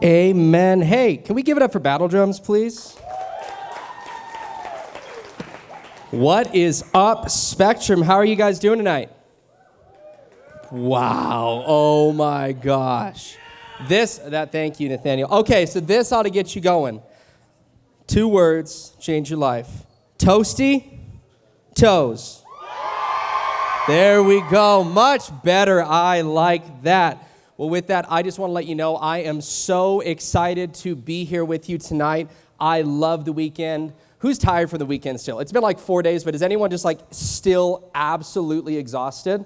Amen. Hey, can we give it up for battle drums, please? What is up, Spectrum? How are you guys doing tonight? Wow. Oh my gosh. Thank you, Nathaniel. Okay, so this ought to get you going. 2 words, change your life. Toasty, toes. There we go. Much better. I like that. Well, with that, I just want to let you know I am so excited to be here with you tonight. I love the weekend. Who's tired from the weekend still? It's been like 4 days, but is anyone just like still absolutely exhausted?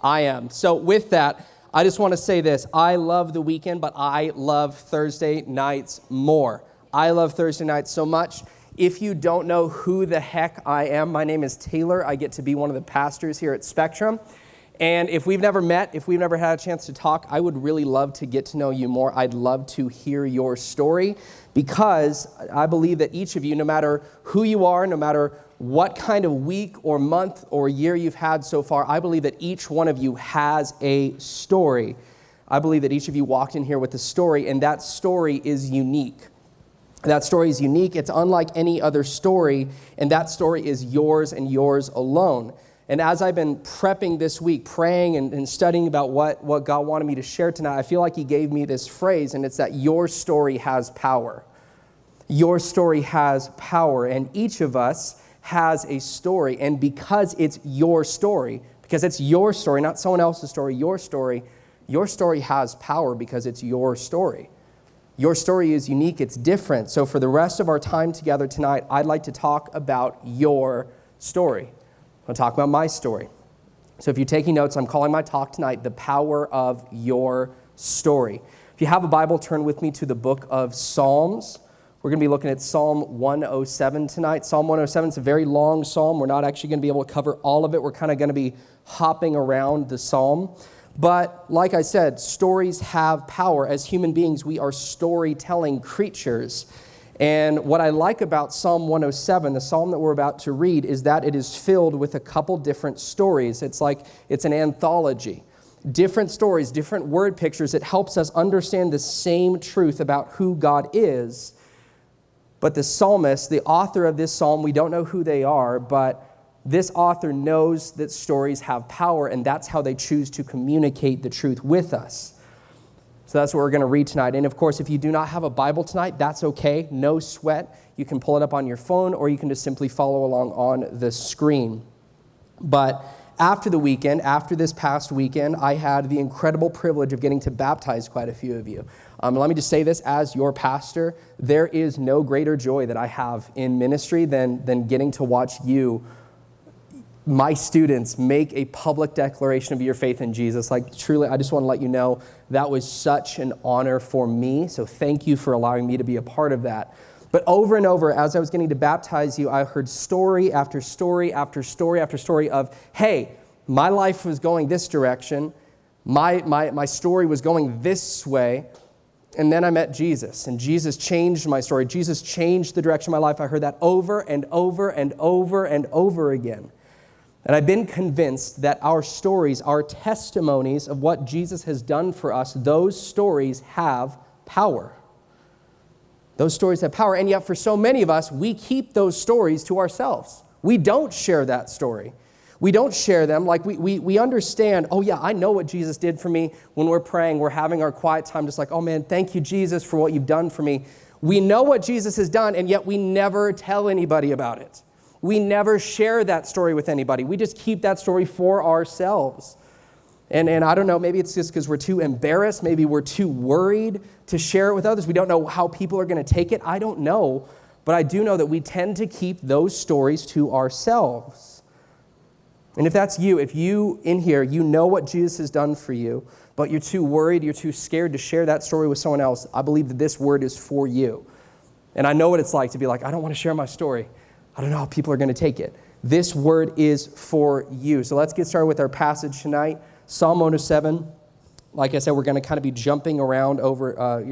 I am. So with that, I just want to say this. I love the weekend, but I love Thursday nights more. I love Thursday nights so much. If you don't know who the heck I am, my name is Taylor. I get to be one of the pastors here at Spectrum. And if we've never met, if we've never had a chance to talk, I would really love to get to know you more. I'd love to hear your story because I believe that each of you, no matter who you are, no matter what kind of week or month or year you've had so far, I believe that each one of you has a story. I believe that each of you walked in here with a story, and that story is unique. That story is unique. It's unlike any other story, and that story is yours and yours alone. And as I've been prepping this week, praying and studying about what God wanted me to share tonight, I feel like he gave me this phrase, and it's that your story has power. Your story has power, and each of us has a story. And because it's your story, not someone else's story, your story has power because it's your story. Your story is unique, it's different. So for the rest of our time together tonight, I'd like to talk about your story. I'll talk about my story. So if you're taking notes, I'm calling my talk tonight, The Power of Your Story. If you have a Bible, turn with me to the book of Psalms. We're going to be looking at Psalm 107 tonight. Psalm 107 is a very long psalm. We're not actually going to be able to cover all of it. We're kind of going to be hopping around the psalm. But like I said, stories have power. As human beings, we are storytelling creatures. And what I like about Psalm 107, the psalm that we're about to read, is that it is filled with a couple different stories. It's like it's an anthology. Different stories, different word pictures. It helps us understand the same truth about who God is. But the psalmist, the author of this psalm, we don't know who they are, but this author knows that stories have power, and that's how they choose to communicate the truth with us. So that's what we're going to read tonight. And of course, if you do not have a Bible tonight, that's okay. No sweat. You can pull it up on your phone, or you can just simply follow along on the screen. But after this past weekend, I had the incredible privilege of getting to baptize quite a few of you. Let me just say this, as your pastor, there is no greater joy that I have in ministry than getting to watch you, my students, make a public declaration of your faith in Jesus. Like, truly, I just want to let you know that was such an honor for me. So thank you for allowing me to be a part of that. But over and over, as I was getting to baptize you, I heard story after story after story after story of, hey, my life was going this direction. My story was going this way. And then I met Jesus, and Jesus changed my story. Jesus changed the direction of my life. I heard that over and over and over and over again. And I've been convinced that our stories, our testimonies of what Jesus has done for us, those stories have power. Those stories have power. And yet for so many of us, we keep those stories to ourselves. We don't share that story. We don't share them. Like we understand, oh yeah, I know what Jesus did for me. When we're praying, we're having our quiet time, just like, oh man, thank you, Jesus, for what you've done for me. We know what Jesus has done, and yet we never tell anybody about it. We never share that story with anybody. We just keep that story for ourselves. And I don't know, maybe it's just because we're too embarrassed. Maybe we're too worried to share it with others. We don't know how people are going to take it. I don't know. But I do know that we tend to keep those stories to ourselves. And if that's you, if you in here, you know what Jesus has done for you, but you're too worried, you're too scared to share that story with someone else, I believe that this word is for you. And I know what it's like to be like, I don't want to share my story. I don't know how people are going to take it. This word is for you. So let's get started with our passage tonight. Psalm 107. Like I said, we're going to kind of be jumping around over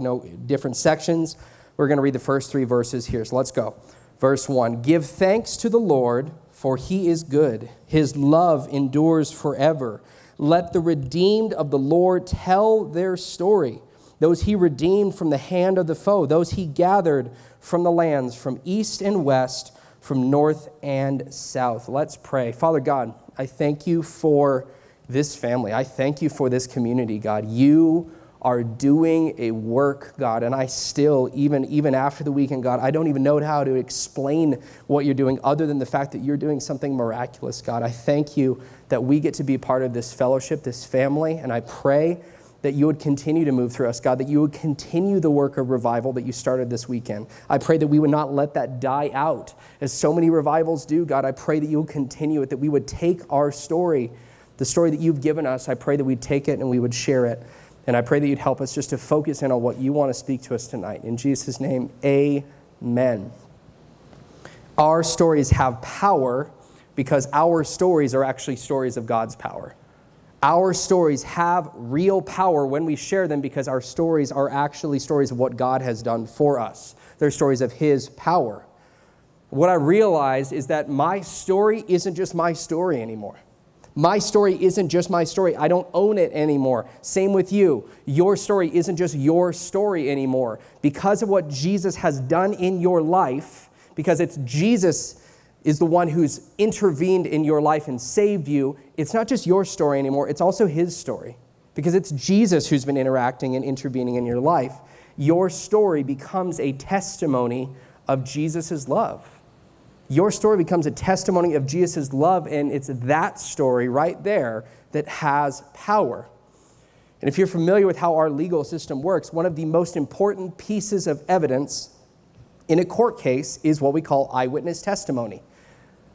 different sections. We're going to read the first 3 verses here. So let's go. Verse 1. Give thanks to the Lord, for he is good. His love endures forever. Let the redeemed of the Lord tell their story. those he redeemed from the hand of the foe, those he gathered from the lands, from east and west, from north and south. Let's pray. Father God, I thank you for this family. I thank you for this community, God. You are doing a work, God, and I still, even after the weekend, God, I don't even know how to explain what you're doing other than the fact that you're doing something miraculous, God. I thank you that we get to be part of this fellowship, this family, and I pray that you would continue to move through us, God, that you would continue the work of revival that you started this weekend. I pray that we would not let that die out, as so many revivals do, God. I pray that you would continue it, that we would take our story, the story that you've given us. I pray that we'd take it and we would share it. And I pray that you'd help us just to focus in on what you want to speak to us tonight. In Jesus' name, amen. Our stories have power because our stories are actually stories of God's power. Our stories have real power when we share them because our stories are actually stories of what God has done for us. They're stories of his power. What I realized is that my story isn't just my story anymore. My story isn't just my story. I don't own it anymore. Same with you. Your story isn't just your story anymore. Because of what Jesus has done in your life, because it's Jesus is the one who's intervened in your life and saved you, it's not just your story anymore, it's also his story. Because it's Jesus who's been interacting and intervening in your life. Your story becomes a testimony of Jesus' love. Your story becomes a testimony of Jesus' love, and it's that story right there that has power. And if you're familiar with how our legal system works, one of the most important pieces of evidence in a court case is what we call eyewitness testimony.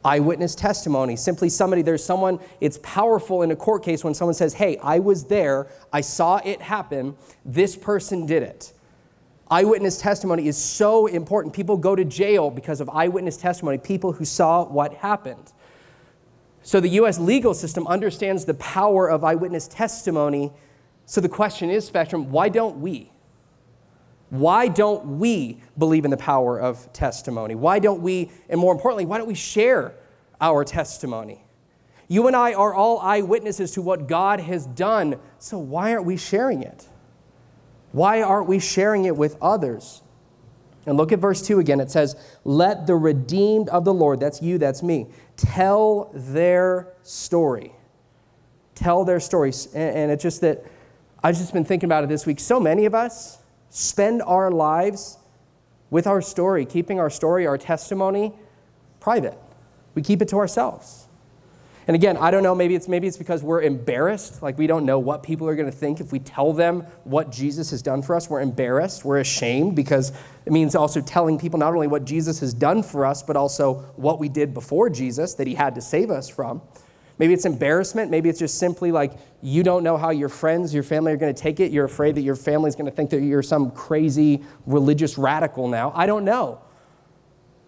Eyewitness testimony, simply there's someone, it's powerful in a court case when someone says, hey, I was there, I saw it happen, this person did it. Eyewitness testimony is so important. People go to jail because of eyewitness testimony, people who saw what happened. So the U.S. legal system understands the power of eyewitness testimony. So the question is, Spectrum, why don't we? Why don't we believe in the power of testimony? Why don't we, and more importantly, why don't we share our testimony? You and I are all eyewitnesses to what God has done, so why aren't we sharing it? Why aren't we sharing it with others? And look at verse 2 again. It says, let the redeemed of the Lord, that's you, that's me, tell their story. Tell their stories. And it's just that I've just been thinking about it this week. So many of us spend our lives with our story, keeping our story, our testimony, private. We keep it to ourselves. And again, I don't know, maybe it's because we're embarrassed, like we don't know what people are going to think if we tell them what Jesus has done for us. We're embarrassed, we're ashamed, because it means also telling people not only what Jesus has done for us, but also what we did before Jesus that he had to save us from. Maybe it's embarrassment, maybe it's just simply like you don't know how your friends, your family are going to take it. You're afraid that your family's going to think that you're some crazy religious radical now. I don't know.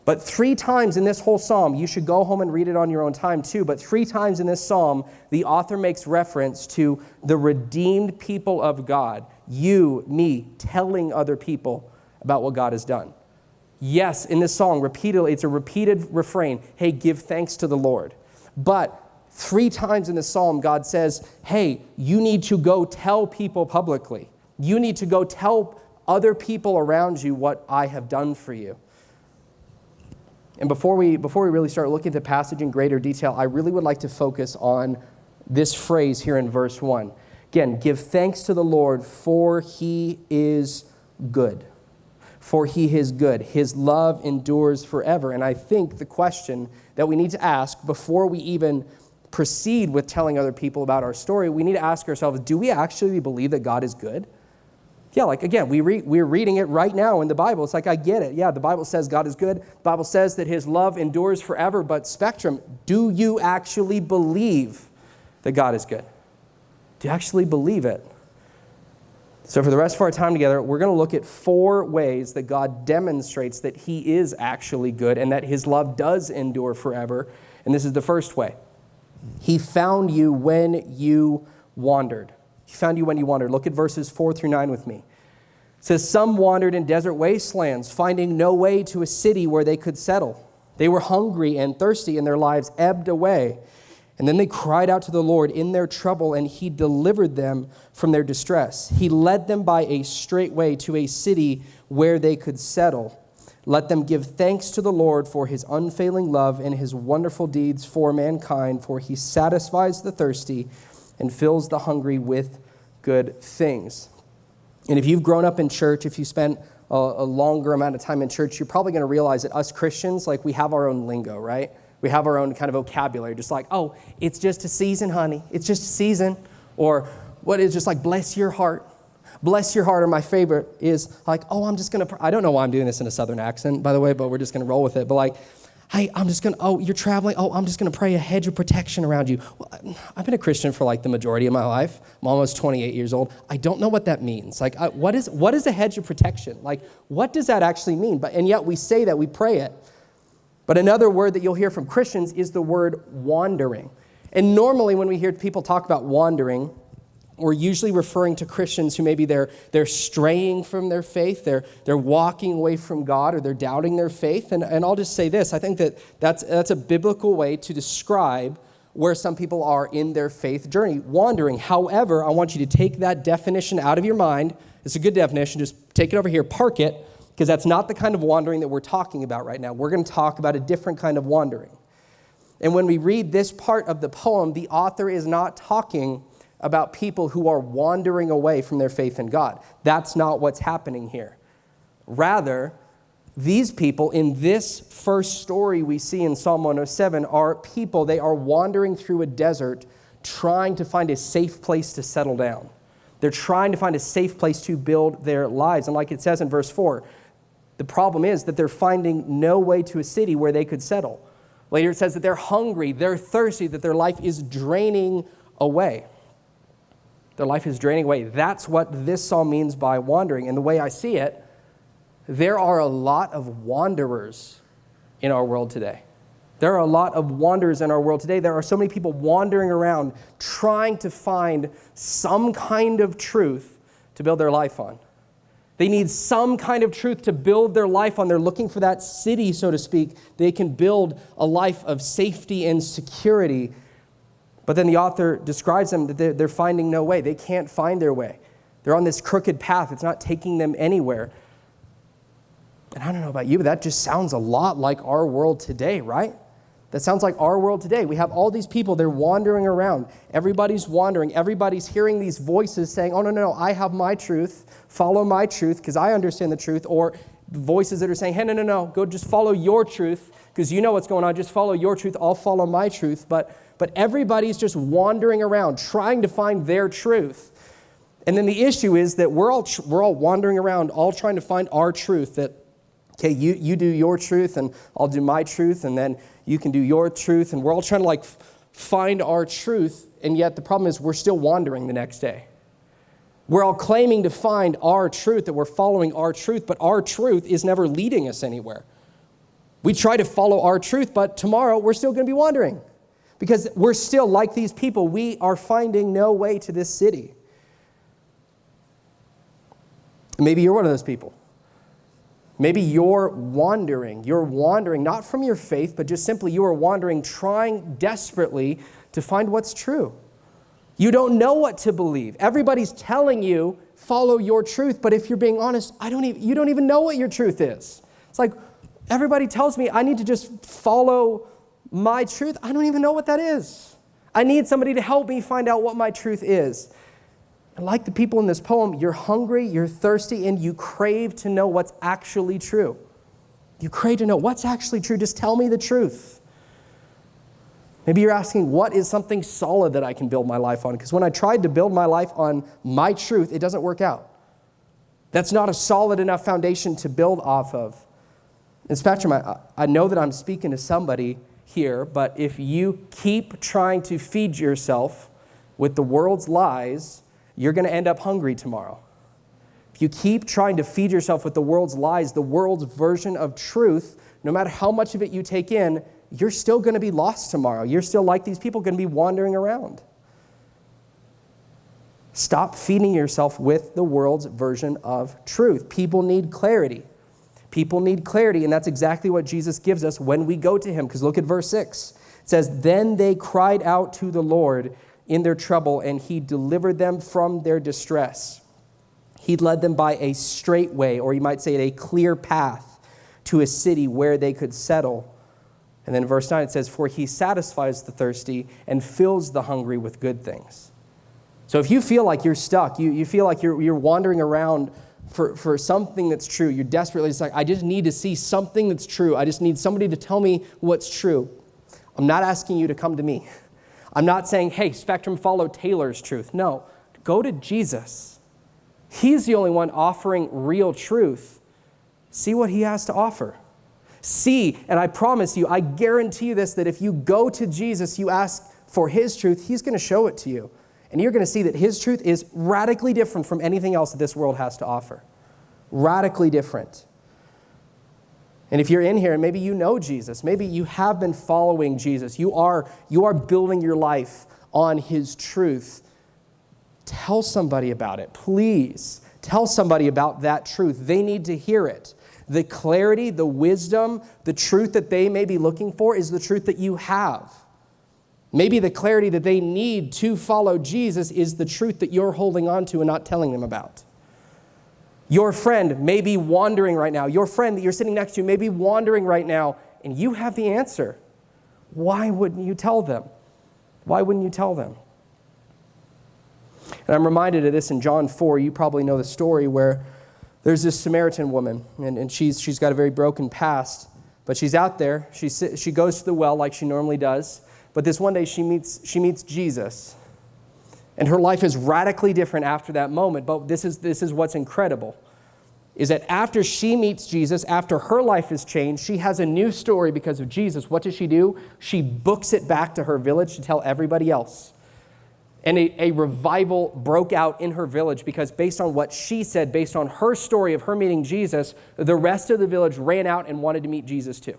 But 3 times in this whole psalm, you should go home and read it on your own time too, but 3 times in this psalm, the author makes reference to the redeemed people of God. You, me, telling other people about what God has done. Yes, in this song, repeatedly, it's a repeated refrain, hey, give thanks to the Lord. But 3 times in the psalm, God says, hey, you need to go tell people publicly. You need to go tell other people around you what I have done for you. And before we really start looking at the passage in greater detail, I really would like to focus on this phrase here in verse 1. Again, give thanks to the Lord, for he is good. For he is good. His love endures forever. And I think the question that we need to ask before we even proceed with telling other people about our story, we need to ask ourselves, do we actually believe that God is good? Yeah, like again, we're reading it right now in the Bible. It's like, I get it. Yeah, the Bible says God is good. The Bible says that his love endures forever. But Spectrum, do you actually believe that God is good? Do you actually believe it? So for the rest of our time together, we're going to look at 4 ways that God demonstrates that he is actually good and that his love does endure forever. And this is the first way. He found you when you wandered. He found you when you wandered. Look at verses 4 through 9 with me. It says, some wandered in desert wastelands, finding no way to a city where they could settle. They were hungry and thirsty, and their lives ebbed away. And then they cried out to the Lord in their trouble, and he delivered them from their distress. He led them by a straight way to a city where they could settle. Let them give thanks to the Lord for his unfailing love and his wonderful deeds for mankind, for he satisfies the thirsty and fills the hungry with good things. And if you've grown up in church, if you spent a longer amount of time in church, you're probably going to realize that us Christians, like, we have our own lingo, right? We have our own kind of vocabulary, just like, oh, it's just a season, honey. It's just a season. Or what is just like, bless your heart. Bless your heart. Or my favorite is like, oh, I'm just going to, I don't know why I'm doing this in a Southern accent, by the way, but we're just going to roll with it. But like, hey, I'm just going to, oh, you're traveling. Oh, I'm just going to pray a hedge of protection around you. Well, I've been a Christian for like the majority of my life. I'm almost 28 years old. I don't know what that means. Like, what is a hedge of protection? Like, what does that actually mean? And yet we say that, we pray it. But another word that you'll hear from Christians is the word wandering. And normally when we hear people talk about wandering, we're usually referring to Christians who maybe they're straying from their faith, they're walking away from God, or they're doubting their faith. And I'll just say this, I think that's a biblical way to describe where some people are in their faith journey, wandering. However, I want you to take that definition out of your mind. It's a good definition, just take it over here, park it, because that's not the kind of wandering that we're talking about right now. We're going to talk about a different kind of wandering. And when we read this part of the poem, the author is not talking about people who are wandering away from their faith in God. That's not what's happening here. Rather, these people in this first story we see in Psalm 107 are people, they are wandering through a desert trying to find a safe place to settle down. They're trying to find a safe place to build their lives. And like it says in verse 4, the problem is that they're finding no way to a city where they could settle. Later it says that they're hungry, they're thirsty, that their life is draining away. Their life is draining away. That's what this psalm means by wandering. And the way I see it, there are a lot of wanderers in our world today. There are a lot of wanderers in our world today. There are so many people wandering around trying to find some kind of truth to build their life on. They need some kind of truth to build their life on. They're looking for that city, so to speak. They can build a life of safety and security. But then the author describes them that they're finding no way. They can't find their way. They're on this crooked path. It's not taking them anywhere. And I don't know about you, but that just sounds a lot like our world today, right? That sounds like our world today. We have all these people, they're wandering around. Everybody's wandering. Everybody's hearing these voices saying, oh, no, I have my truth. Follow my truth because I understand the truth. Or voices that are saying, hey, no, go just follow your truth because you know what's going on. Just follow your truth. I'll follow my truth. But everybody's just wandering around trying to find their truth. And then the issue is that we're all wandering around, all trying to find our truth. That, okay, you do your truth and I'll do my truth, and then you can do your truth, and we're all trying to find our truth, and yet the problem is we're still wandering the next day. We're all claiming to find our truth, that we're following our truth, but our truth is never leading us anywhere. We try to follow our truth, but tomorrow we're still going to be wandering because we're still like these people. We are finding no way to this city. Maybe you're one of those people. Maybe you're wandering not from your faith, but just simply you are wandering, trying desperately to find what's true. You don't know what to believe. Everybody's telling you, follow your truth, but if you're being honest, you don't even know what your truth is. It's like, everybody tells me I need to just follow my truth. I don't even know what that is. I need somebody to help me find out what my truth is. And like the people in this poem, you're hungry, you're thirsty, and you crave to know what's actually true. You crave to know what's actually true. Just tell me the truth. Maybe you're asking, what is something solid that I can build my life on? Because when I tried to build my life on my truth, it doesn't work out. That's not a solid enough foundation to build off of. And Spectrum, I know that I'm speaking to somebody here, but if you keep trying to feed yourself with the world's lies, you're going to end up hungry tomorrow. If you keep trying to feed yourself with the world's lies, the world's version of truth, no matter how much of it you take in, you're still going to be lost tomorrow. You're still like these people, going to be wandering around. Stop feeding yourself with the world's version of truth. People need clarity. People need clarity, and that's exactly what Jesus gives us when we go to him. Because look at verse 6. It says, then they cried out to the Lord in their trouble, and he delivered them from their distress. He led them by a straight way, or you might say a clear path, to a city where they could settle. And then verse 9, it says, for he satisfies the thirsty and fills the hungry with good things. So if you feel like you're stuck, you feel like you're wandering around for something that's true, you're desperately just like, I just need to see something that's true. I just need somebody to tell me what's true. I'm not asking you to come to me. I'm not saying, hey, Spectrum, follow Taylor's truth. No, go to Jesus. He's the only one offering real truth. See what he has to offer. See, and I promise you, I guarantee you this, that if you go to Jesus, you ask for his truth, he's going to show it to you. And you're going to see that his truth is radically different from anything else that this world has to offer. Radically different. And if you're in here and maybe you know Jesus, maybe you have been following Jesus, you are building your life on his truth, tell somebody about it. Please tell somebody about that truth. They need to hear it. The clarity, the wisdom, the truth that they may be looking for is the truth that you have. Maybe the clarity that they need to follow Jesus is the truth that you're holding on to and not telling them about. Your friend may be wandering right now. Your friend that you're sitting next to may be wandering right now, and you have the answer. Why wouldn't you tell them? Why wouldn't you tell them? And I'm reminded of this in John 4. You probably know the story where there's this Samaritan woman, and she's got a very broken past, but she's out there. She goes to the well like she normally does. But this one day she meets Jesus. And her life is radically different after that moment. But this is what's incredible, is that after she meets Jesus, after her life is changed, she has a new story because of Jesus. What does she do? She books it back to her village to tell everybody else. And a revival broke out in her village because based on what she said, based on her story of her meeting Jesus, the rest of the village ran out and wanted to meet Jesus too.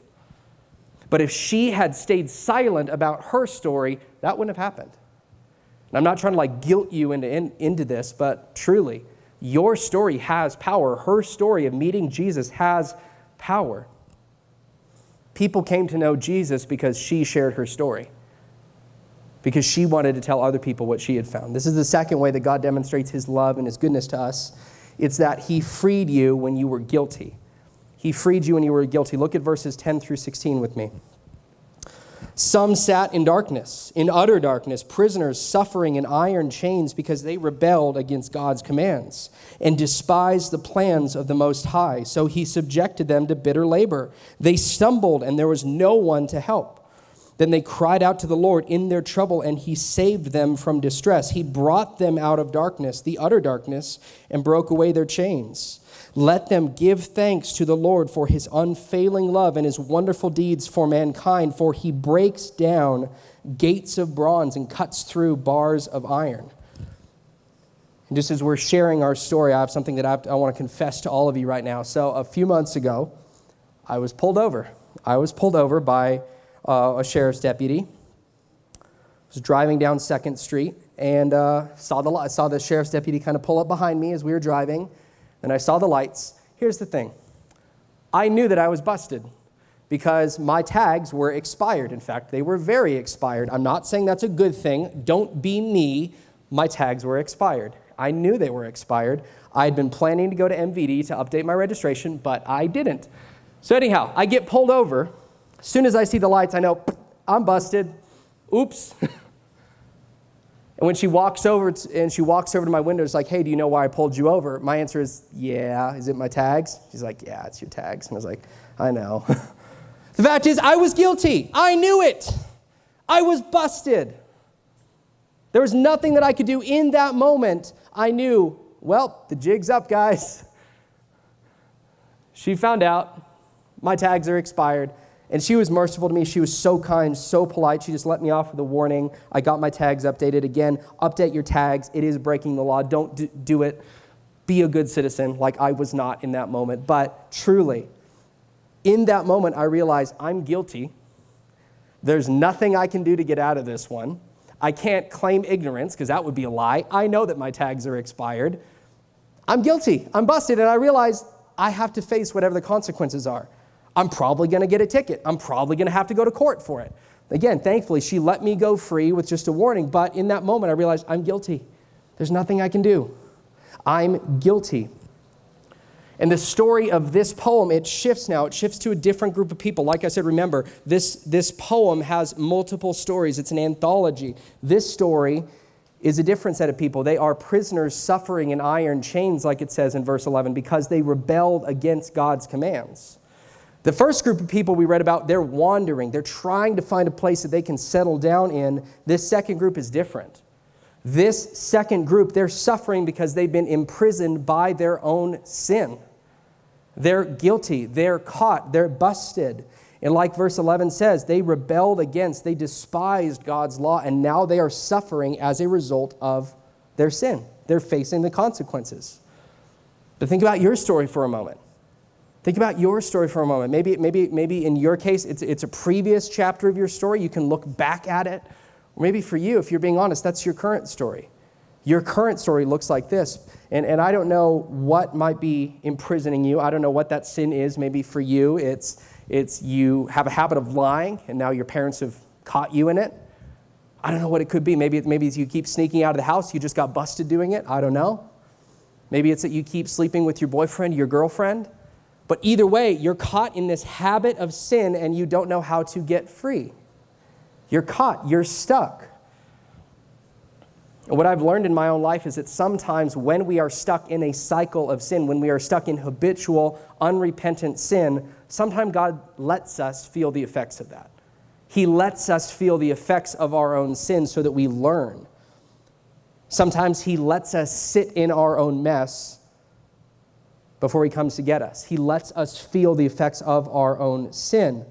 But if she had stayed silent about her story, that wouldn't have happened. And I'm not trying to guilt you into this, but truly, your story has power. Her story of meeting Jesus has power. People came to know Jesus because she shared her story, because she wanted to tell other people what she had found. This is the second way that God demonstrates his love and his goodness to us. It's that he freed you when you were guilty. He freed you when you were guilty. Look at verses 10 through 16 with me. Some sat in darkness, in utter darkness, prisoners suffering in iron chains because they rebelled against God's commands and despised the plans of the Most High. So he subjected them to bitter labor. They stumbled and there was no one to help. Then they cried out to the Lord in their trouble, and he saved them from distress. He brought them out of darkness, the utter darkness, and broke away their chains. Let them give thanks to the Lord for his unfailing love and his wonderful deeds for mankind, for he breaks down gates of bronze and cuts through bars of iron. And just as we're sharing our story, I have something that I want to confess to all of you right now. So a few months ago, I was pulled over. I was pulled over by a sheriff's deputy. I was driving down 2nd Street and saw the sheriff's deputy kind of pull up behind me as we were driving. And I saw the lights. Here's the thing. I knew that I was busted because my tags were expired. In fact, they were very expired. I'm not saying that's a good thing. Don't be me. My tags were expired. I knew they were expired. I had been planning to go to MVD to update my registration, but I didn't. So anyhow, I get pulled over. As soon as I see the lights, I know I'm busted. Oops. And when she walks over to my window, it's like, hey, do you know why I pulled you over? My answer is, yeah. Is it my tags? She's like, yeah, it's your tags. And I was like, I know. The fact is, I was guilty. I knew it. I was busted. There was nothing that I could do in that moment. I knew, well, the jig's up, guys. She found out. My tags are expired. And she was merciful to me. She was so kind, so polite. She just let me off with a warning. I got my tags updated. Again, update your tags. It is breaking the law. Don't do it. Be a good citizen like I was not in that moment. But truly, in that moment, I realized I'm guilty. There's nothing I can do to get out of this one. I can't claim ignorance because that would be a lie. I know that my tags are expired. I'm guilty. I'm busted. And I realized I have to face whatever the consequences are. I'm probably going to get a ticket. I'm probably going to have to go to court for it. Again, thankfully, she let me go free with just a warning. But in that moment, I realized I'm guilty. There's nothing I can do. I'm guilty. And the story of this poem, it shifts now. It shifts to a different group of people. Like I said, remember, this poem has multiple stories. It's an anthology. This story is a different set of people. They are prisoners suffering in iron chains, like it says in verse 11, because they rebelled against God's commands. The first group of people we read about, they're wandering. They're trying to find a place that they can settle down in. This second group is different. This second group, they're suffering because they've been imprisoned by their own sin. They're guilty. They're caught. They're busted. And like verse 11 says, they rebelled against, they despised God's law, and now they are suffering as a result of their sin. They're facing the consequences. But think about your story for a moment. Think about your story for a moment. Maybe in your case, it's a previous chapter of your story. You can look back at it. Or maybe for you, if you're being honest, that's your current story. Your current story looks like this. And I don't know what might be imprisoning you. I don't know what that sin is. Maybe for you, it's you have a habit of lying, and now your parents have caught you in it. I don't know what it could be. Maybe it's you keep sneaking out of the house. You just got busted doing it. I don't know. Maybe it's that you keep sleeping with your boyfriend, your girlfriend. But either way, you're caught in this habit of sin, and you don't know how to get free. You're caught. You're stuck. And what I've learned in my own life is that sometimes when we are stuck in a cycle of sin, when we are stuck in habitual, unrepentant sin, sometimes God lets us feel the effects of that. He lets us feel the effects of our own sin so that we learn. Sometimes He lets us sit in our own mess before He comes to get us. He lets us feel the effects of our own sin.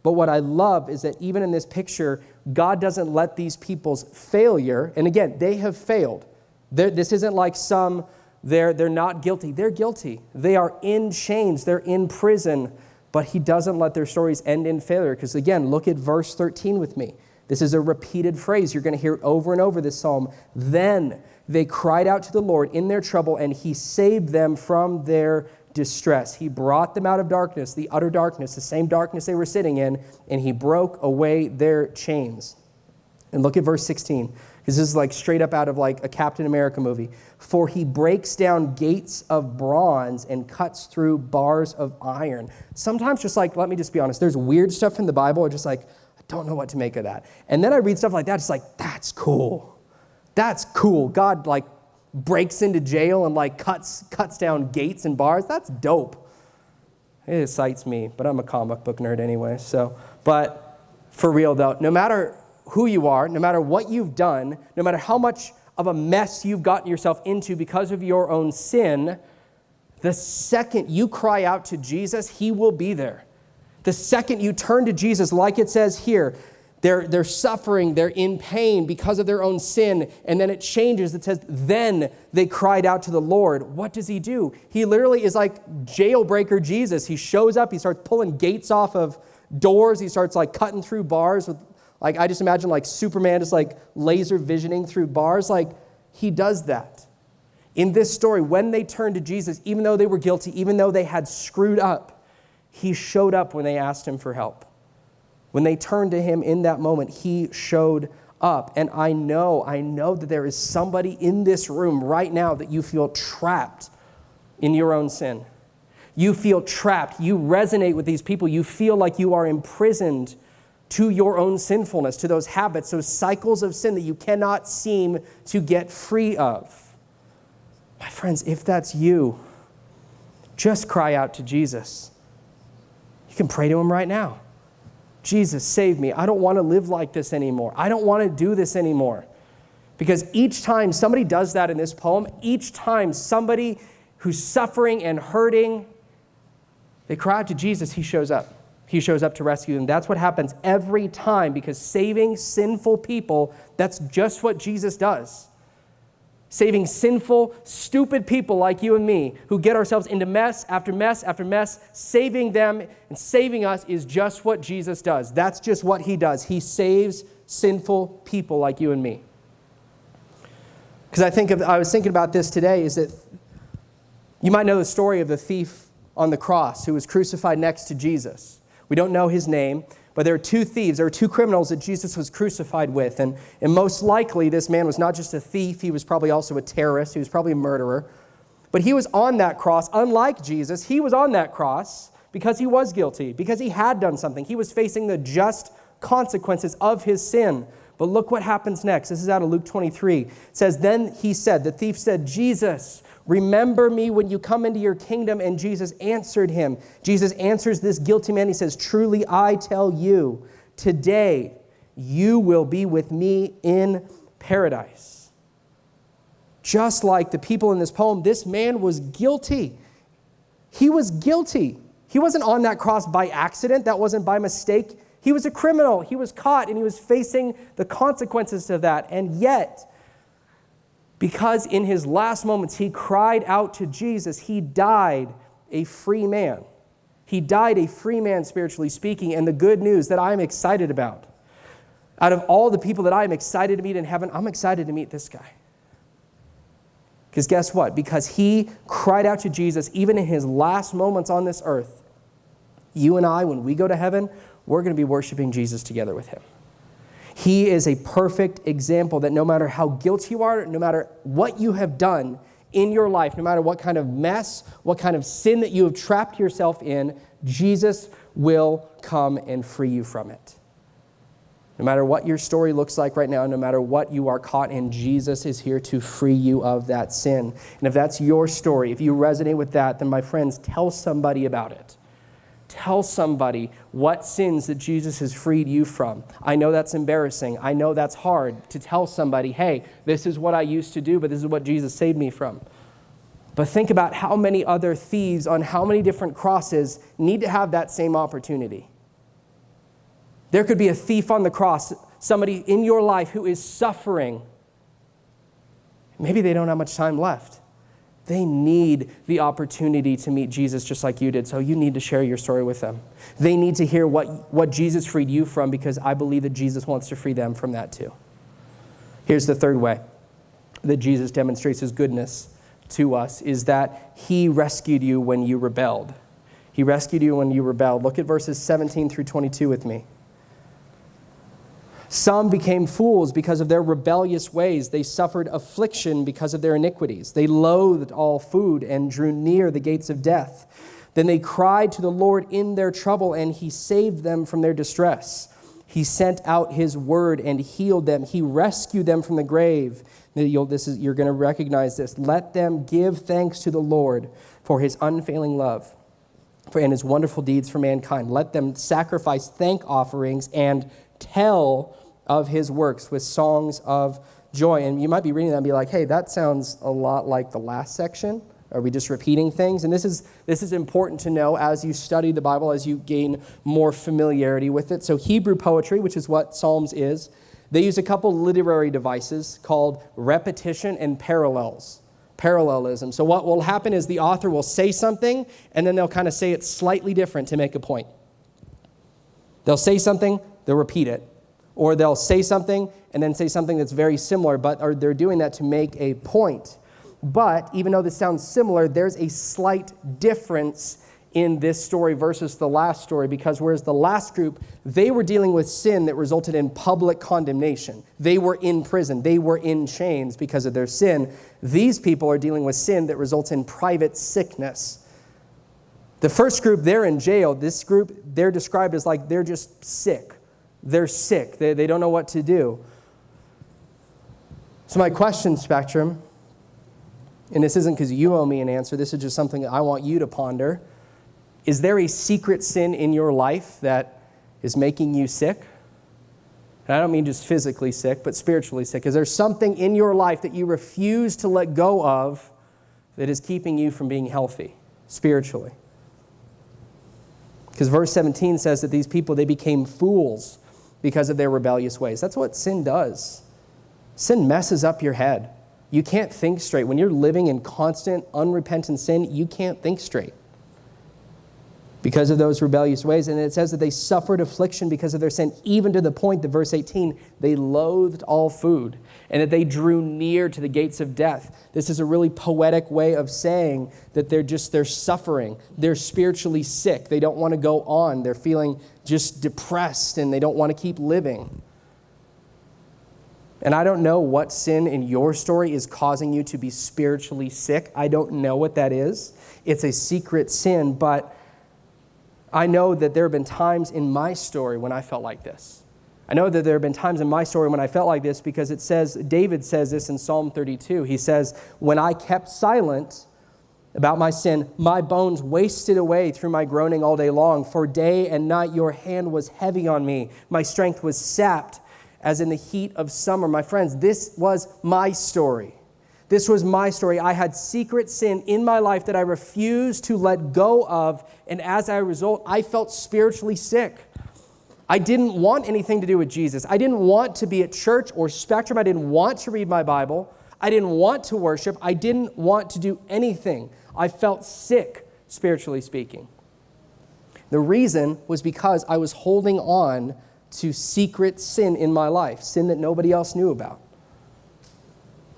But what I love is that even in this picture, God doesn't let these people's failure, and again, they have failed. This isn't like they're not guilty. They're guilty. They are in chains. They're in prison. But He doesn't let their stories end in failure. Because again, look at verse 13 with me. This is a repeated phrase. You're going to hear it over and over this psalm. Then they cried out to the Lord in their trouble, and He saved them from their distress. He brought them out of darkness, the utter darkness, the same darkness they were sitting in, and He broke away their chains. And look at verse 16, because this is like straight up out of like a Captain America movie. For He breaks down gates of bronze and cuts through bars of iron. Sometimes just like, let me just be honest, there's weird stuff in the Bible, or just like, I don't know what to make of that. And then I read stuff like that, it's like, that's cool. That's cool. God like breaks into jail and like cuts down gates and bars. That's dope. It excites me, but I'm a comic book nerd anyway. But for real though, no matter who you are, no matter what you've done, no matter how much of a mess you've gotten yourself into because of your own sin, the second you cry out to Jesus, He will be there. The second you turn to Jesus, like it says here, they're suffering, they're in pain because of their own sin. And then it changes. It says, then they cried out to the Lord. What does He do? He literally is like jailbreaker Jesus. He shows up. He starts pulling gates off of doors. He starts like cutting through bars with, like, I just imagine like Superman just like laser visioning through bars. Like He does that. In this story, when they turned to Jesus, even though they were guilty, even though they had screwed up, He showed up when they asked Him for help. When they turned to Him in that moment, He showed up. And I know that there is somebody in this room right now that you feel trapped in your own sin. You feel trapped. You resonate with these people. You feel like you are imprisoned to your own sinfulness, to those habits, those cycles of sin that you cannot seem to get free of. My friends, if that's you, just cry out to Jesus. You can pray to Him right now. Jesus, save me. I don't want to live like this anymore. I don't want to do this anymore. Because each time somebody does that in this poem, each time somebody who's suffering and hurting, they cry out to Jesus, He shows up. He shows up to rescue them. That's what happens every time, because saving sinful people, that's just what Jesus does. Saving sinful, stupid people like you and me who get ourselves into mess after mess after mess, saving them and saving us is just what Jesus does. That's just what He does. He saves sinful people like you and me. Because I was thinking about this today, is that you might know the story of the thief on the cross who was crucified next to Jesus. We don't know his name. But there are two thieves, there are two criminals that Jesus was crucified with. And most likely, this man was not just a thief, he was probably also a terrorist, he was probably a murderer. But he was on that cross, unlike Jesus, he was on that cross because he was guilty, because he had done something. He was facing the just consequences of his sin. But look what happens next. This is out of Luke 23. It says, then he said, the thief said, Jesus, remember me when you come into your kingdom. And Jesus answered him. Jesus answers this guilty man. He says, truly I tell you, today you will be with me in paradise. Just like the people in this poem, this man was guilty. He was guilty. He wasn't on that cross by accident. That wasn't by mistake. He was a criminal. He was caught, and he was facing the consequences of that. And yet, because in his last moments he cried out to Jesus, he died a free man. He died a free man, spiritually speaking. And the good news that I'm excited about, out of all the people that I'm excited to meet in heaven, I'm excited to meet this guy. Because guess what? Because he cried out to Jesus, even in his last moments on this earth, you and I, when we go to heaven, we're going to be worshiping Jesus together with him. He is a perfect example that no matter how guilty you are, no matter what you have done in your life, no matter what kind of mess, what kind of sin that you have trapped yourself in, Jesus will come and free you from it. No matter what your story looks like right now, no matter what you are caught in, Jesus is here to free you of that sin. And if that's your story, if you resonate with that, then my friends, tell somebody about it. Tell somebody what sins that Jesus has freed you from. I know that's embarrassing. I know that's hard to tell somebody, hey, this is what I used to do, but this is what Jesus saved me from. But think about how many other thieves on how many different crosses need to have that same opportunity. There could be a thief on the cross, somebody in your life who is suffering. Maybe they don't have much time left. They need the opportunity to meet Jesus just like you did, so you need to share your story with them. They need to hear what Jesus freed you from, because I believe that Jesus wants to free them from that too. Here's the third way that Jesus demonstrates his goodness to us, is that he rescued you when you rebelled. He rescued you when you rebelled. Look at verses 17 through 22 with me. Some became fools because of their rebellious ways. They suffered affliction because of their iniquities. They loathed all food and drew near the gates of death. Then they cried to the Lord in their trouble, and he saved them from their distress. He sent out his word and healed them. He rescued them from the grave. You're going to recognize this. Let them give thanks to the Lord for his unfailing love and his wonderful deeds for mankind. Let them sacrifice thank offerings and tell of his works with songs of joy. And you might be reading that and be like, hey, that sounds a lot like the last section. Are we just repeating things? And this is important to know as you study the Bible, as you gain more familiarity with it. So Hebrew poetry, which is what Psalms is, they use a couple literary devices called repetition and parallelism. So what will happen is the author will say something, and then they'll kind of say it slightly different to make a point. They'll say something, they'll repeat it. Or they'll say something and then say something that's very similar, but they're doing that to make a point. But even though this sounds similar, there's a slight difference in this story versus the last story, because whereas the last group, they were dealing with sin that resulted in public condemnation. They were in prison. They were in chains because of their sin. These people are dealing with sin that results in private sickness. The first group, they're in jail. This group, they're described as like they're just sick. They're sick. They don't know what to do. So my question, Spectrum, and this isn't because you owe me an answer, this is just something that I want you to ponder. Is there a secret sin in your life that is making you sick? And I don't mean just physically sick, but spiritually sick. Is there something in your life that you refuse to let go of that is keeping you from being healthy spiritually? Because verse 17 says that these people, they became fools because of their rebellious ways. That's what sin does. Sin messes up your head. You can't think straight. When you're living in constant, unrepentant sin, you can't think straight. because of those rebellious ways. And it says that they suffered affliction because of their sin, even to the point that verse 18, they loathed all food, and that they drew near to the gates of death. This is a really poetic way of saying that they're suffering. They're spiritually sick. They don't want to go on. They're feeling just depressed, and they don't want to keep living. And I don't know what sin in your story is causing you to be spiritually sick. I don't know what that is. It's a secret sin, but I know that there have been times in my story when I felt like this. I know that there have been times in my story when I felt like this because it says, David says this in Psalm 32. He says, when I kept silent about my sin, my bones wasted away through my groaning all day long. For day and night your hand was heavy on me. My strength was sapped as in the heat of summer. My friends, this was my story. This was my story. I had secret sin in my life that I refused to let go of, and as a result, I felt spiritually sick. I didn't want anything to do with Jesus. I didn't want to be at church or Spectrum. I didn't want to read my Bible. I didn't want to worship. I didn't want to do anything. I felt sick, spiritually speaking. The reason was because I was holding on to secret sin in my life, sin that nobody else knew about.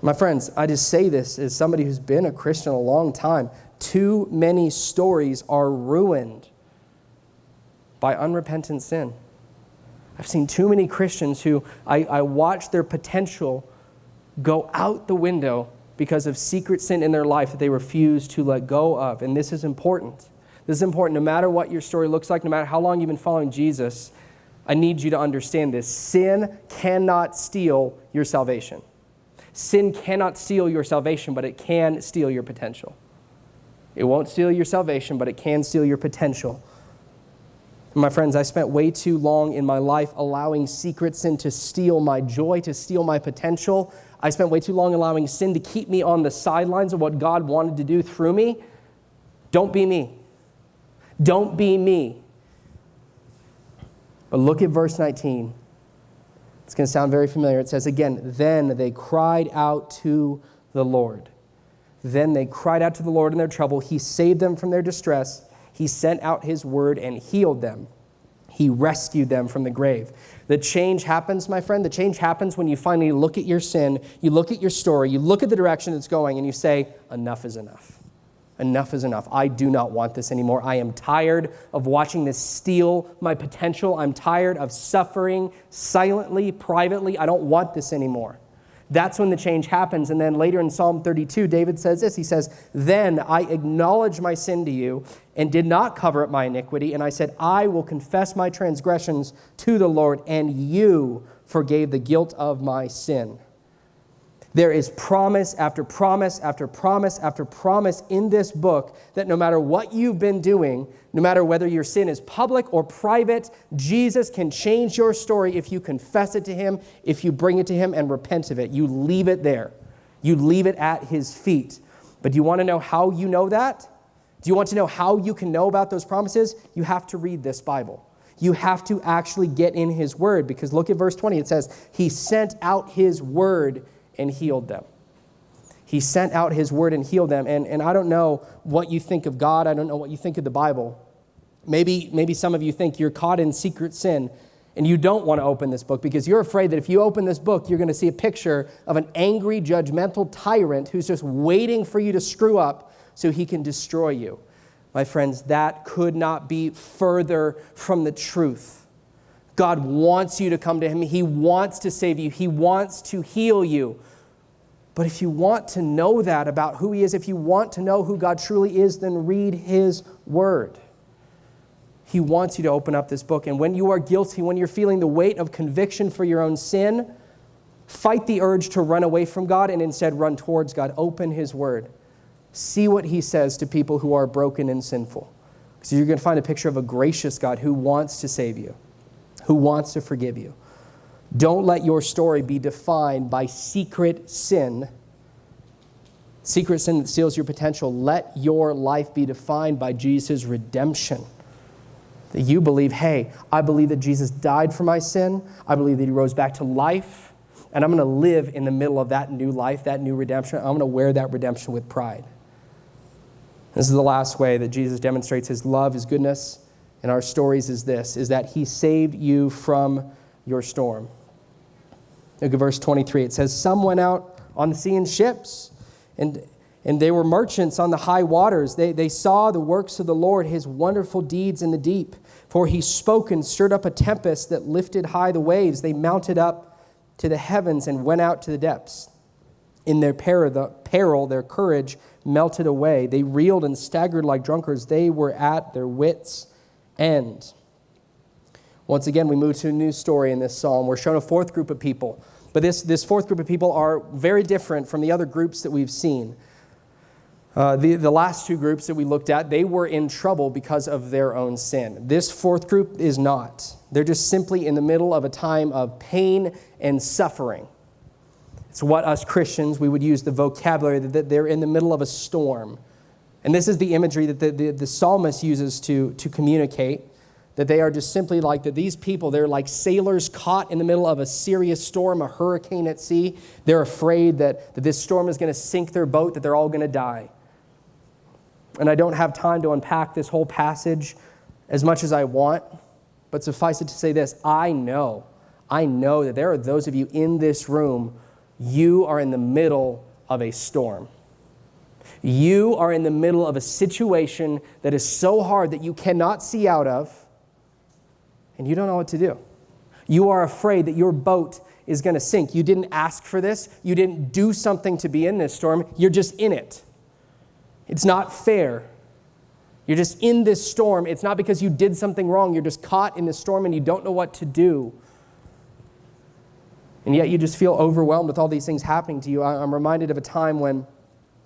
My friends, I just say this as somebody who's been a Christian a long time. Too many stories are ruined by unrepentant sin. I've seen too many Christians who I watch their potential go out the window because of secret sin in their life that they refuse to let go of. And this is important. This is important no matter what your story looks like, no matter how long you've been following Jesus. I need you to understand this. Sin cannot steal your salvation. Sin cannot steal your salvation, but it can steal your potential. It won't steal your salvation, but it can steal your potential. My friends, I spent way too long in my life allowing secret sin to steal my joy, to steal my potential. I spent way too long allowing sin to keep me on the sidelines of what God wanted to do through me. Don't be me. Don't be me. But look at verse 19. It's going to sound very familiar. It says again, then they cried out to the Lord. Then they cried out to the Lord in their trouble. He saved them from their distress. He sent out his word and healed them. He rescued them from the grave. The change happens, my friend. The change happens when you finally look at your sin, you look at your story, you look at the direction it's going, and you say, enough is enough. Enough is enough. I do not want this anymore. I am tired of watching this steal my potential. I'm tired of suffering silently, privately. I don't want this anymore. That's when the change happens. And then later in Psalm 32, David says this. He says, then I acknowledged my sin to you and did not cover up my iniquity. And I said, I will confess my transgressions to the Lord, and you forgave the guilt of my sin. There is promise after promise after promise after promise in this book that no matter what you've been doing, no matter whether your sin is public or private, Jesus can change your story if you confess it to him, if you bring it to him and repent of it. You leave it there. You leave it at his feet. But do you want to know how you know that? Do you want to know how you can know about those promises? You have to read this Bible. You have to actually get in his word, because look at verse 20. It says, he sent out his word and healed them. He sent out his word and healed them. And I don't know what you think of God. I don't know what you think of the Bible. Maybe some of you think you're caught in secret sin and you don't want to open this book because you're afraid that if you open this book, you're going to see a picture of an angry, judgmental tyrant who's just waiting for you to screw up so he can destroy you. My friends, that could not be further from the truth. God wants you to come to him. He wants to save you. He wants to heal you. But if you want to know that about who he is, if you want to know who God truly is, then read his word. He wants you to open up this book. And when you are guilty, when you're feeling the weight of conviction for your own sin, fight the urge to run away from God and instead run towards God. Open his word. See what he says to people who are broken and sinful. Because you're going to find a picture of a gracious God who wants to save you, who wants to forgive you. Don't let your story be defined by secret sin that steals your potential. Let your life be defined by Jesus' redemption. That you believe, hey, I believe that Jesus died for my sin. I believe that he rose back to life. And I'm going to live in the middle of that new life, that new redemption. I'm going to wear that redemption with pride. This is the last way that Jesus demonstrates his love, his goodness in our stories is that he saved you from your storm. Look at verse 23. It says, some went out on the sea in ships, and they were merchants on the high waters. They saw the works of the Lord, his wonderful deeds in the deep. For he spoke and stirred up a tempest that lifted high the waves. They mounted up to the heavens and went out to the depths. In their peril, their courage melted away. They reeled and staggered like drunkards. They were at their wits' end. Once again, we move to a new story in this psalm. We're shown a fourth group of people. But this fourth group of people are very different from the other groups that we've seen. The last two groups that we looked at, they were in trouble because of their own sin. This fourth group is not. They're just simply in the middle of a time of pain and suffering. It's what us Christians, we would use the vocabulary that they're in the middle of a storm. And this is the imagery that the psalmist uses to communicate that they are just simply like that these people, they're like sailors caught in the middle of a serious storm, a hurricane at sea. They're afraid that this storm is going to sink their boat, that they're all going to die. And I don't have time to unpack this whole passage as much as I want, but suffice it to say this, I know that there are those of you in this room, you are in the middle of a storm. You are in the middle of a situation that is so hard that you cannot see out of, and you don't know what to do. You are afraid that your boat is going to sink. You didn't ask for this. You didn't do something to be in this storm. You're just in it. It's not fair. You're just in this storm. It's not because you did something wrong. You're just caught in this storm and you don't know what to do. And yet you just feel overwhelmed with all these things happening to you. I'm reminded of a time when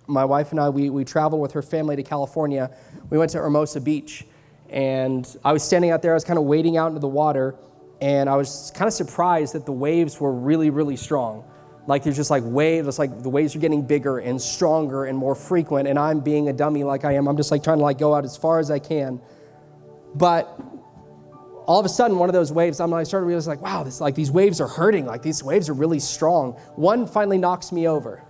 my wife and I, we traveled with her family to California. We went to Hermosa Beach. And I was standing out there. I was kind of wading out into the water. And I was kind of surprised that the waves were really, really strong. Like there's just like waves. It's like the waves are getting bigger and stronger and more frequent. And I'm being a dummy like I am. I'm just like trying to like go out as far as I can. But all of a sudden, one of those waves, I started realizing like, wow, these waves are hurting. Like these waves are really strong. One finally knocks me over.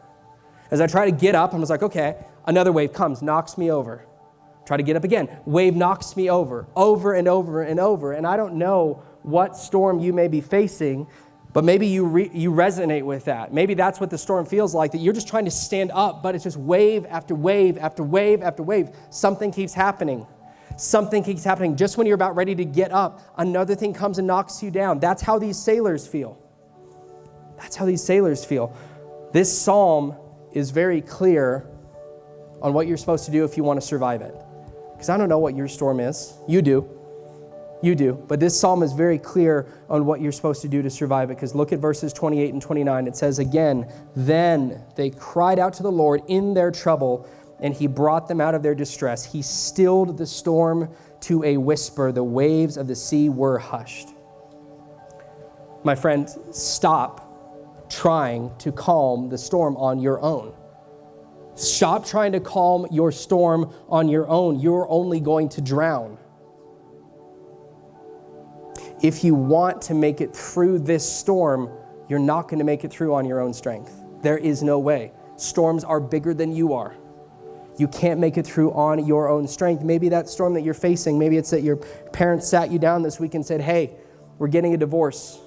As I try to get up, I was like, okay, another wave comes, knocks me over. Try to get up again. Wave knocks me over and over and over. And I don't know what storm you may be facing, but maybe you resonate with that. Maybe that's what the storm feels like, that you're just trying to stand up, but it's just wave after wave after wave after wave. Something keeps happening. Something keeps happening. Just when you're about ready to get up, another thing comes and knocks you down. That's how these sailors feel. That's how these sailors feel. This psalm is very clear on what you're supposed to do if you want to survive it. Because I don't know what your storm is. You do. You do. But this psalm is very clear on what you're supposed to do to survive it. Because look at verses 28 and 29. It says again, then they cried out to the Lord in their trouble, and he brought them out of their distress. He stilled the storm to a whisper. The waves of the sea were hushed. My friend, stop trying to calm the storm on your own. Stop trying to calm your storm on your own. You're only going to drown. If you want to make it through this storm, you're not going to make it through on your own strength. There is no way. Storms are bigger than you are. You can't make it through on your own strength. Maybe that storm that you're facing, maybe it's that your parents sat you down this week and said, hey, we're getting a divorce.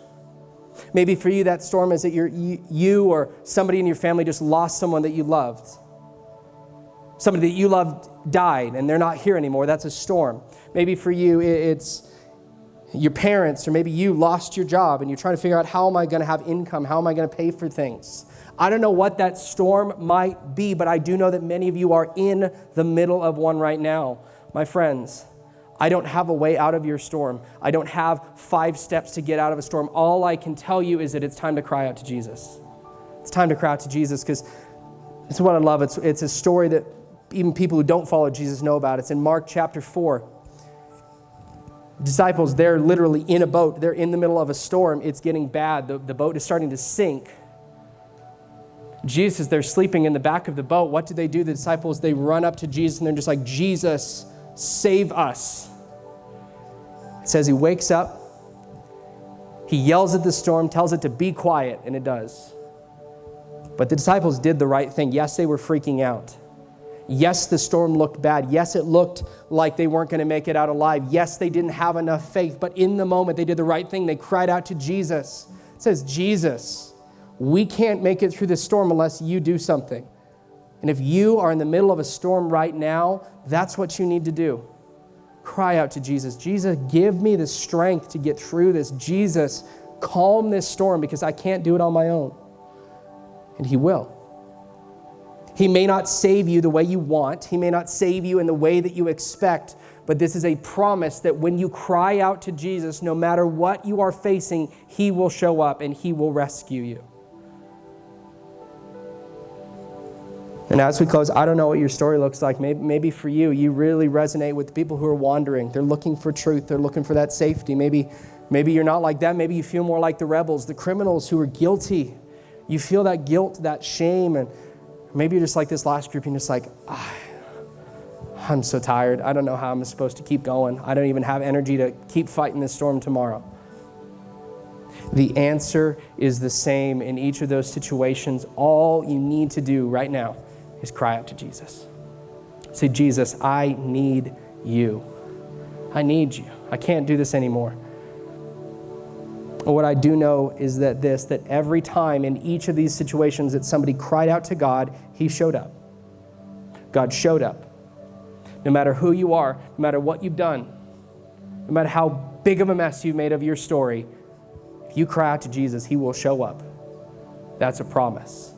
Maybe for you, that storm is that you or somebody in your family just lost someone that you loved. Somebody that you loved died and they're not here anymore. That's a storm. Maybe for you, it's your parents, or maybe you lost your job and you're trying to figure out, how am I going to have income? How am I going to pay for things? I don't know what that storm might be, but I do know that many of you are in the middle of one right now. My friends, I don't have a way out of your storm. I don't have 5 steps to get out of a storm. All I can tell you is that it's time to cry out to Jesus. It's time to cry out to Jesus, because it's what I love. It's a story that even people who don't follow Jesus know about. It's in Mark chapter 4. Disciples, they're literally in a boat. They're in the middle of a storm. It's getting bad. The boat is starting to sink. Jesus, they're sleeping in the back of the boat. What do? The disciples, they run up to Jesus and they're just like, Jesus, save us. It says he wakes up. He yells at the storm, tells it to be quiet, and it does. But the disciples did the right thing. Yes, they were freaking out. Yes, the storm looked bad. Yes, it looked like they weren't going to make it out alive. Yes, they didn't have enough faith. But in the moment, they did the right thing. They cried out to Jesus. It says, Jesus, we can't make it through this storm unless you do something. And if you are in the middle of a storm right now, that's what you need to do. Cry out to Jesus. Jesus, give me the strength to get through this. Jesus, calm this storm because I can't do it on my own. And he will. He may not save you the way you want. He may not save you in the way that you expect. But this is a promise that when you cry out to Jesus, no matter what you are facing, he will show up and he will rescue you. And as we close, I don't know what your story looks like. Maybe for you, you really resonate with the people who are wandering. They're looking for truth. They're looking for that safety. Maybe you're not like them. Maybe you feel more like the rebels, the criminals who are guilty. You feel that guilt, that shame, and maybe you're just like this last group, and you're just like, I'm so tired. I don't know how I'm supposed to keep going. I don't even have energy to keep fighting this storm tomorrow. The answer is the same in each of those situations. All you need to do right now is cry out to Jesus. Say, Jesus, I need you. I need you. I can't do this anymore. And what I do know is that every time in each of these situations that somebody cried out to God, he showed up. God showed up. No matter who you are, no matter what you've done, no matter how big of a mess you've made of your story, if you cry out to Jesus, he will show up. That's a promise.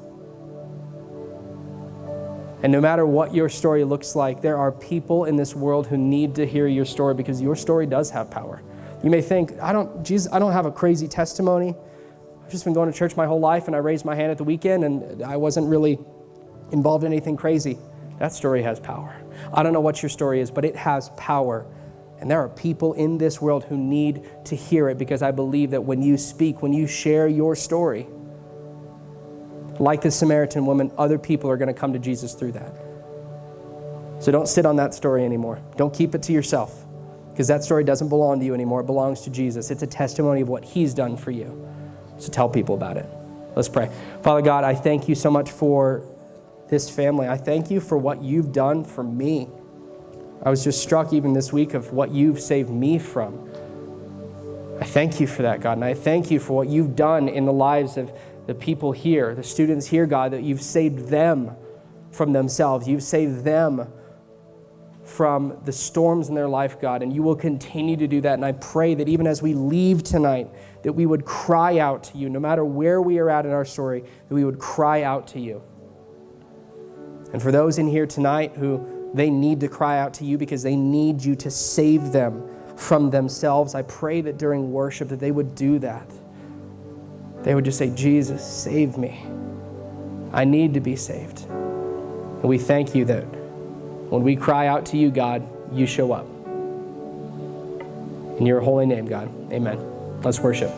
And no matter what your story looks like, there are people in this world who need to hear your story because your story does have power. You may think, I don't have a crazy testimony. I've just been going to church my whole life and I raised my hand at the weekend and I wasn't really involved in anything crazy. That story has power. I don't know what your story is, but it has power. And there are people in this world who need to hear it because I believe that when you speak, when you share your story, like the Samaritan woman, other people are going to come to Jesus through that. So don't sit on that story anymore. Don't keep it to yourself because that story doesn't belong to you anymore. It belongs to Jesus. It's a testimony of what he's done for you. So tell people about it. Let's pray. Father God, I thank you so much for this family. I thank you for what you've done for me. I was just struck even this week of what you've saved me from. I thank you for that, God. And I thank you for what you've done in the lives of the people here, the students here, God, that you've saved them from themselves. You've saved them from the storms in their life, God, and you will continue to do that. And I pray that even as we leave tonight, that we would cry out to you, no matter where we are at in our story, that we would cry out to you. And for those in here tonight who they need to cry out to you because they need you to save them from themselves, I pray that during worship that they would do that. They would just say, Jesus, save me. I need to be saved. And we thank you that when we cry out to you, God, you show up. In your holy name, God, amen. Let's worship.